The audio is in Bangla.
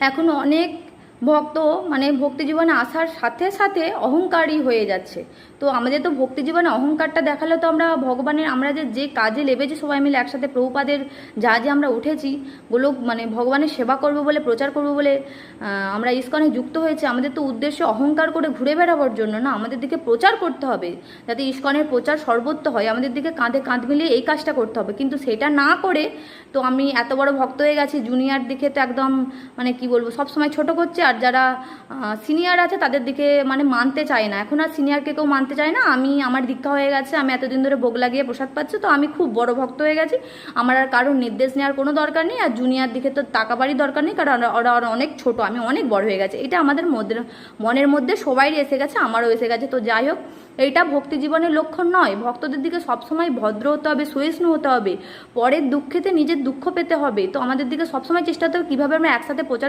এখন অনেক ভক্ত মানে ভক্তি জীবনে আসার সাথে সাথে অহংকারী হয়ে যাচ্ছে। তো আমাদের তো ভক্তি জীবনে অহংকারটা দেখালে তো আমরা ভগবানের, আমরা যে কাজে লেবেছি সবাই মিলে একসাথে প্রভুপাদের যা আমরা উঠেছি, গোলক মানে ভগবানের সেবা করবো বলে, প্রচার করবো বলে আমরা ইসকনে যুক্ত হয়েছে, আমাদের তো উদ্দেশ্য অহংকার করে ঘুরে বেড়াবার জন্য না, আমাদের দিকে প্রচার করতে হবে যাতে ইসকনের প্রচার সর্বত্র হয়। আমাদের দিকে কাঁধে কাঁধ মিলিয়ে এই কাজটা করতে হবে, কিন্তু সেটা না করে তো আমি এত বড় ভক্ত হয়ে গেছি, জুনিয়র দিকে তো একদম মানে কি বলবো সবসময় ছোট করছে, আর যারা সিনিয়র আছে তাদের দিকে মানে মানতে চায় না। এখন আর সিনিয়রকে কেউ মানতে চায় না। আমি আমার দীক্ষা হয়ে গেছে, আমি এতদিন ধরে ভোগ লাগিয়ে প্রসাদ পাচ্ছি, তো আমি খুব বড় ভক্ত হয়ে গেছি, আমার আর কারোর নির্দেশ নেওয়ার কোনো দরকার নেই। আর জুনিয়র দিকে তো টাকা বাড়ির দরকার নেই, কারণ ওরা অনেক ছোট, আমি অনেক বড় হয়ে গেছে। এটা আমাদের মধ্যে মনের মধ্যে সবাইরই এসে গেছে, আমারও এসে গেছে। তো যাই হোক, এইটা ভক্তি জীবনের লক্ষণ নয়। ভক্তদের দিকে সবসময় ভদ্র হতে হবে, সহিষ্ণু হতে হবে, পরের দুঃখেতে নিজের দুঃখ পেতে হবে। তো আমাদের দিকে সবসময় চেষ্টা করতে হবে কীভাবে আমরা একসাথে প্রচার